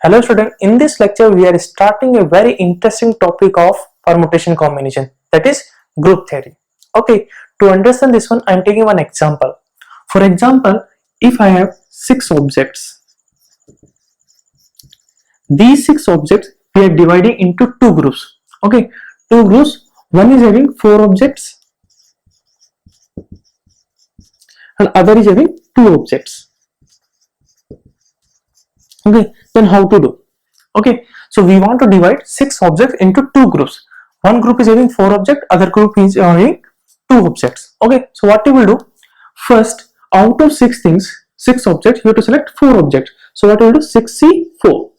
Hello student, in this lecture we are starting a very interesting topic of permutation combination, that is group theory. Okay, to understand this one I am taking one example. For example, if I have 6 objects, these 6 objects we are dividing into 2 groups. Okay, 2 groups, one is having 4 objects and other is having 2 objects. Okay, then how to do? Okay, so we want to divide 6 objects into 2 groups. One group is having 4 objects, other group is having 2 objects. Okay, so what you will do? First, out of 6 things, 6 objects, you have to select 4 objects. So what you will do? 6C4.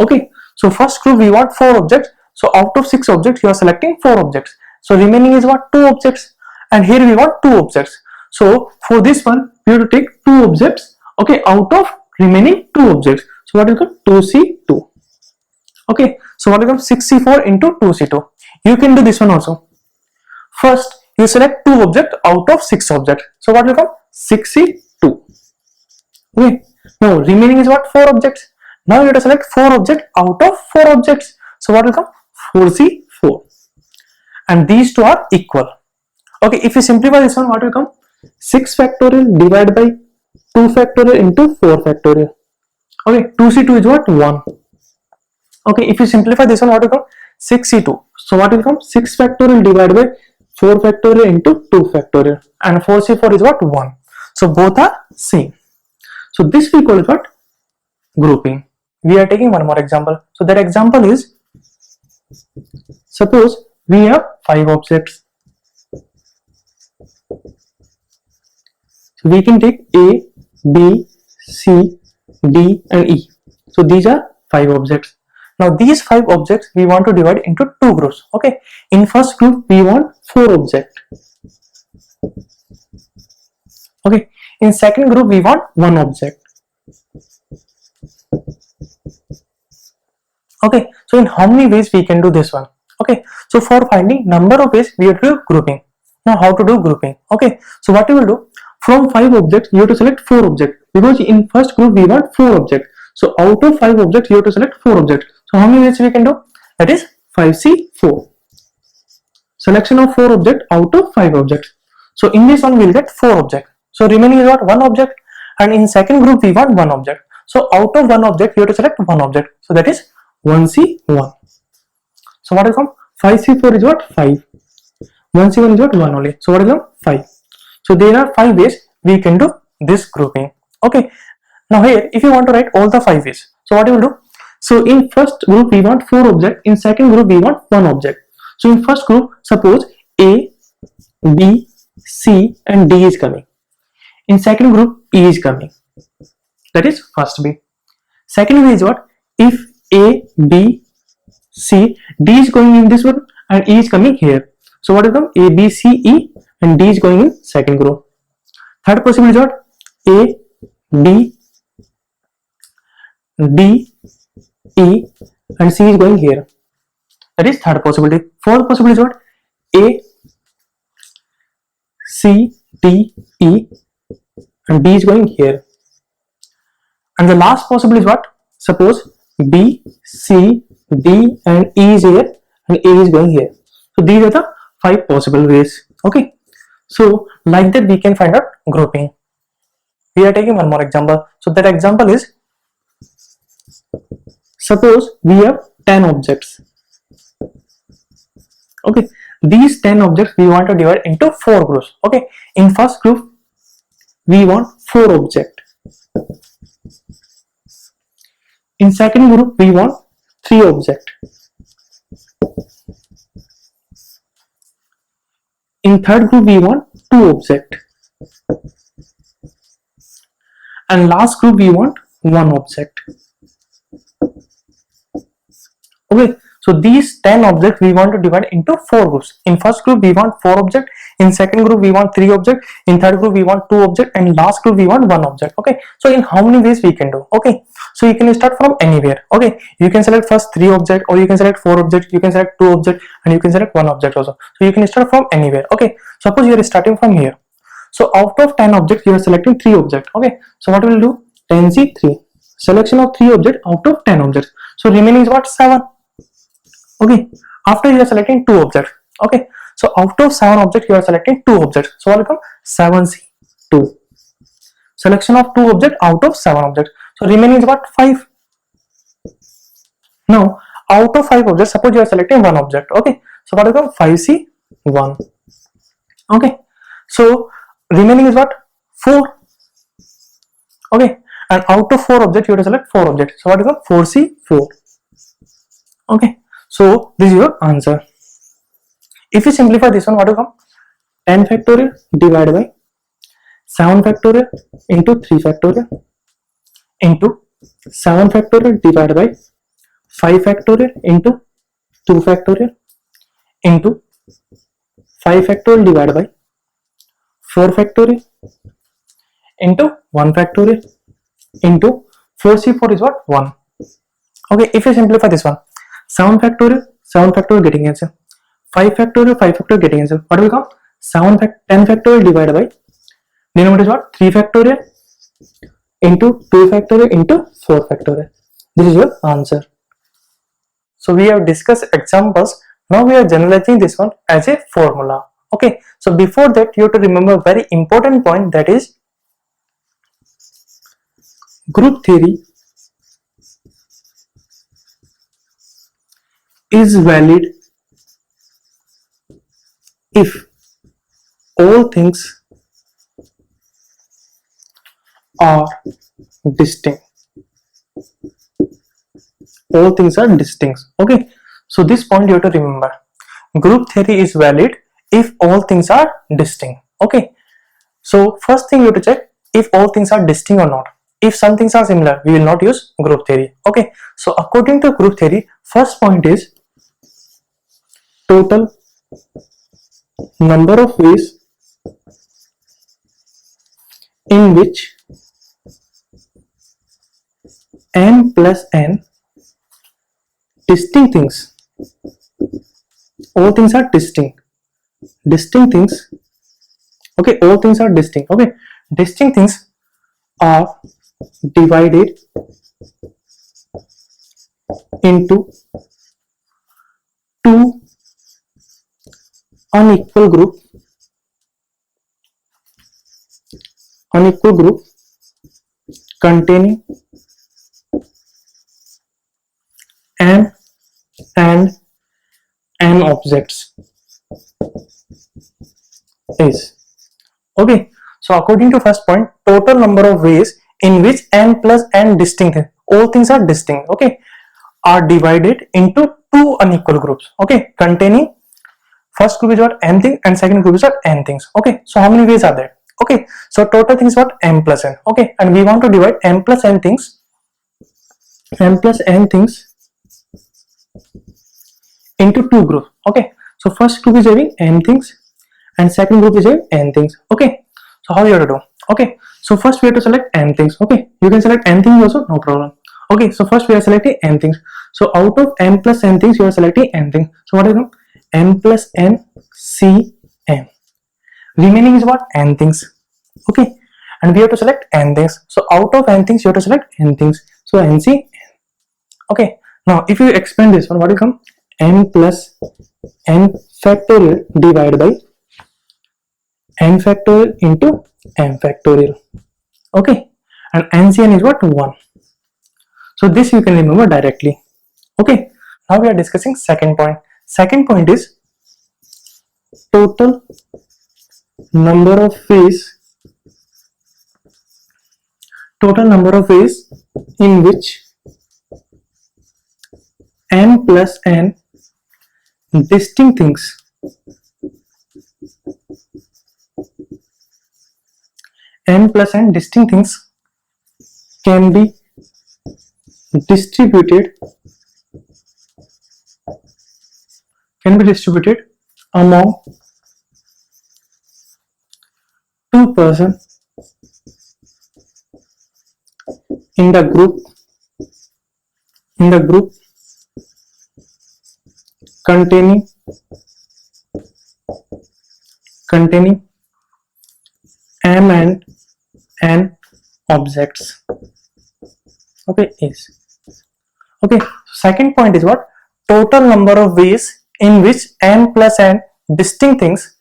Okay, so first group we want 4 objects. So out of 6 objects, you are selecting 4 objects. So remaining is what? 2 objects. And here we want 2 objects. So for this one, we have to take 2 objects. Okay, out of remaining 2 objects. So what will come? 2C2. Okay, so what will come? 6C4 into 2C2. You can do this one also. First, you select 2 objects out of 6 objects. So what will come? 6C2. Okay, now remaining is what? 4 objects. Now you have to select 4 objects out of 4 objects. So what will come? 4C4. And these two are equal. Okay, if you simplify this one, what will come? 6 factorial divided by 2 factorial into 4 factorial. Okay, 2C2 is what? 1. Okay, if you simplify this one, what will come? 6C2. So what will come? 6 factorial divided by 4 factorial into 2 factorial. And 4C4 is what? 1. So both are same. So this we call it what? Grouping. We are taking one more example. So that example is, suppose we have 5 objects. So we can take A, B, C, D and E. So these are 5 objects. Now these 5 objects we want to divide into 2 groups. Okay, in first group we want 4 objects. Okay, in second group we want 1 object. Okay, so in how many ways we can do this one? Okay, so for finding number of ways we have to do grouping. Now how to do grouping? Okay, so what you will do? From 5 objects you have to select 4 objects, because in first group we want 4 objects. So out of 5 objects you have to select 4 objects. So how many ways we can do? That is 5C4. Selection of 4 objects out of 5 objects. So in this one we will get 4 objects. So remaining is what? 1 object. And in second group we want 1 object. So out of 1 object you have to select 1 object. So that is 1C1. So what will come? 5C4 is what? 5. 1C1 is what? 1 only. So what will come? 5. So there are 5 ways we can do this grouping. Okay. Now here, if you want to write all the 5 ways, so what you will do? So in first group we want 4 objects. In second group we want 1 object. So in first group, suppose A, B, C and D is coming. In second group, E is coming. That is first way. Second way is what? If A, B, C, D is going in this one and E is coming here. So what will come? A, B, C, E and D is going in second group. Third possibility is what? A, B, D, E and C is going here. That is third possibility. Fourth possibility is what? A, C, D, E and D is going here. And the last possibility is what? Suppose B, C, D and E is here and A is going here. So these are the 5 possible ways. Okay. So like that we can find out grouping. We are taking one more example. So that example is, suppose we have 10 objects. Okay, these 10 objects we want to divide into 4 groups. Okay, in first group we want 4 objects. In second group we want 3 objects. In third group we want 2 objects. And last group we want 1 object. Okay, so these 10 objects we want to divide into 4 groups. In first group we want 4 objects, in second group we want 3 objects, in third group we want 2 objects, and last group we want 1 object. Okay, so in how many ways we can do? Okay, So you can start from anywhere. Okay, you can select first 3 objects, or you can select 4 objects, you can select 2 objects, and you can select 1 object also. So you can start from anywhere. Okay, suppose you are starting from here. So out of 10 objects, you are selecting 3 objects. Okay, so what we will do? 10C3. Selection of 3 objects out of 10 objects. So remaining is what? 7. Okay, after you are selecting 2 objects. Okay, so out of 7 objects, you are selecting 2 objects. So what will come? 7C2. Selection of 2 objects out of 7 objects. So remaining is what? 5. Now, out of 5 objects, suppose you are selecting 1 object. Okay, so what will come? 5C1. Okay, so remaining is what? 4. Okay, and out of 4 objects, you have to select 4 objects. So what will come? 4C4. Okay, so this is your answer. If you simplify this one, what will come? 10 factorial divided by 7 factorial into 3 factorial into 7 factorial divided by 5 factorial into 2 factorial into 5 factorial divided by 4 factorial into 1 factorial into 4C4 is what? 1. Okay, if you simplify this one, 7 factorial getting answer. 5 factorial getting answer. What will come? 10 factorial divided by, denominator is what? 3 factorial into 2 factorial into 4 factorial. This is your answer. So we have discussed examples. Now we are generalizing this one as a formula. Okay, so before that you have to remember very important point, that is group theory is valid if all things are distinct. All things are distinct. Okay, so this point you have to remember. Group theory is valid if all things are distinct. Okay, so first thing you have to check if all things are distinct or not. If some things are similar, we will not use group theory. Okay, so according to group theory, first point is total number of ways in which n plus n distinct things, all things are distinct things. Okay, all things are distinct. Okay, distinct things are divided into two unequal group containing n and n objects is. Okay, so according to first point, total number of ways in which n plus n distinct, all things are distinct, okay, are divided into two unequal groups, okay, containing, first group is what? N thing, and second group is what? N things. Okay, so how many ways are there? Okay, so total things what? M plus n. Okay, and we want to divide m plus n things into two groups. Okay, so first group is having n things and second group is having n things. Okay, so how you have to do? Okay, so first we have to select n things. Okay, you can select n things also, no problem. Okay, so first we are selecting n things. So out of m plus n things, you are selecting n things. So what is it? M plus n C n. Remaining is what? N things. Okay, and we have to select n things. So out of n things, you have to select n things. So n C n. Okay, now if you expand this one, what will come? N plus n factorial divided by n factorial into n factorial. Okay, and NCN is what? 1. So this you can remember directly. Okay, now we are discussing second point. Second point is total number of ways in which n plus n distinct things can be distributed among two persons in the group in the group containing m and n objects. Okay, is okay. Second point is what? Total number of ways in which m plus n distinct things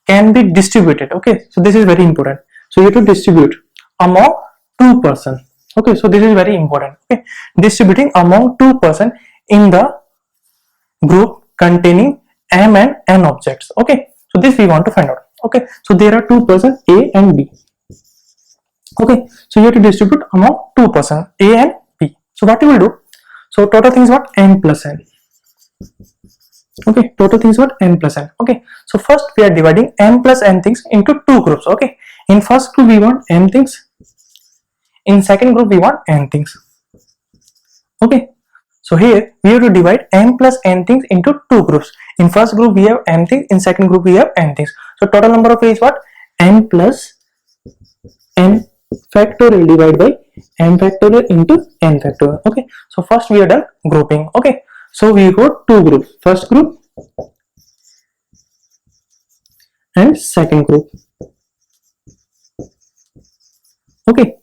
can be distributed. Okay, so this is very important. So you have to distribute among two person. Okay, so this is very important. Okay, distributing among two person in the group containing m and n objects. Okay, so this we want to find out. Okay, so there are two person A and B. Okay, so you have to distribute among two person A and B. So what you will do? So total thing is what? M plus n. Okay, total things what? M plus n. Okay, so first we are dividing m plus n things into two groups. Okay, in first group we want m things, in second group we want n things. Okay, so here we have to divide m plus n things into two groups. In first group we have m things, in second group we have n things. So total number of ways is what? M plus n factorial divided by m factorial into n factorial. Okay, so first we are done grouping. Okay, so we got two groups, first group and second group. Okay,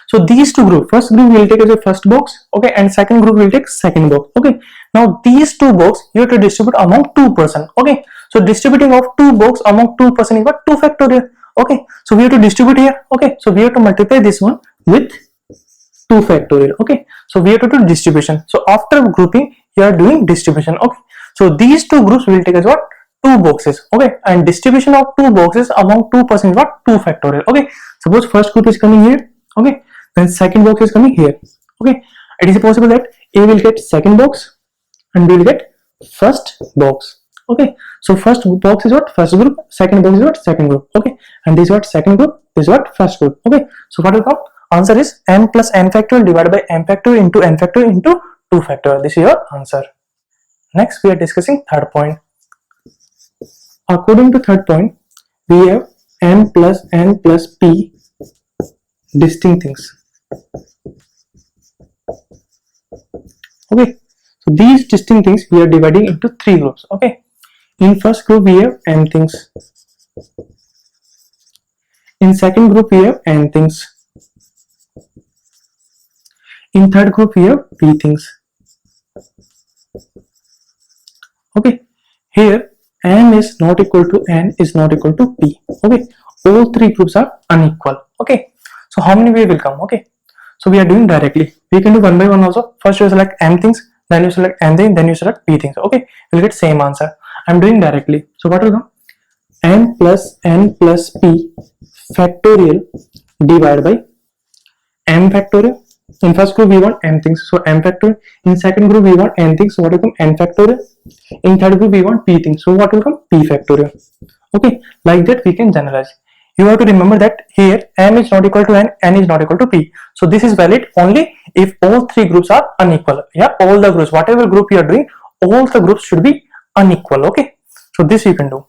so these two groups, first group will take as a first box, okay, and second group will take second box. Okay, now these two box you have to distribute among two person. Okay, so distributing of two box among two person is what? 2 factorial. Okay, so we have to distribute here. Okay, so we have to multiply this one with 2 factorial. Okay, so we have to do distribution. So after grouping you are doing distribution. Okay, so these two groups will take as what? Two boxes. Okay, and distribution of two boxes among two person is what? 2 factorial. Okay, suppose first group is coming here. Okay, then second box is coming here. Okay, it is possible that A will get second box and B will get first box. Okay, so first box is what? First group, second box is what? Second group. Okay, and this is what? Second group, this is what? First group. Okay, so what will come? Answer is m plus n factorial divided by m factorial into n factorial into 2 factorial. This is your answer. Next we are discussing third point. According to third point, we have m plus n plus p distinct things. Okay, so these distinct things we are dividing into three groups. Okay, in first group we have m things, in second group we have n things, in third group we have p things. Okay, here m is not equal to n is not equal to p. Okay, all three groups are unequal. Okay, so how many way will come? Okay, so we are doing directly. We can do one by one also. First you select m things, then you select n things, then you select p things. Okay, you'll get same answer. I'm doing directly. So what will come? m plus n plus p factorial divided by m factorial. In first group we want m things, so m factorial. In second group we want n things, so what will come? N factorial. In third group we want p things, so what will come? P factorial. Okay, like that we can generalize. You have to remember that here m is not equal to n is not equal to p. So this is valid only if all three groups are unequal. Yeah, all the groups, whatever group you are doing, all the groups should be unequal. Okay, so this you can do.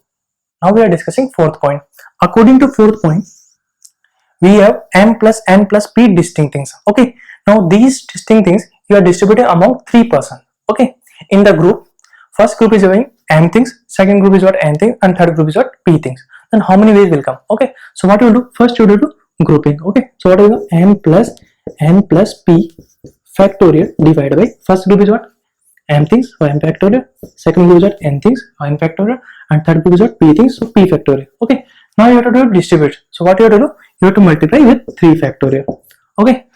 Now we are discussing fourth point. According to fourth point, we have m plus n plus p distinct things. Okay, now these distinct things you are distributing among three person. Okay, in the group, first group is having m things, second group is what? N things, and third group is what? P things. Then how many ways will come? Okay, so what you will do? First you will do grouping. Okay, so what will do? m plus n plus p factorial divided by first group is what? M things, so m factorial. Second group is what? N things, so n factorial, and third group is what? P things, so p factorial. Okay, now you have to do distribute. So what you have to do? You have to multiply with 3 factorial. Okay,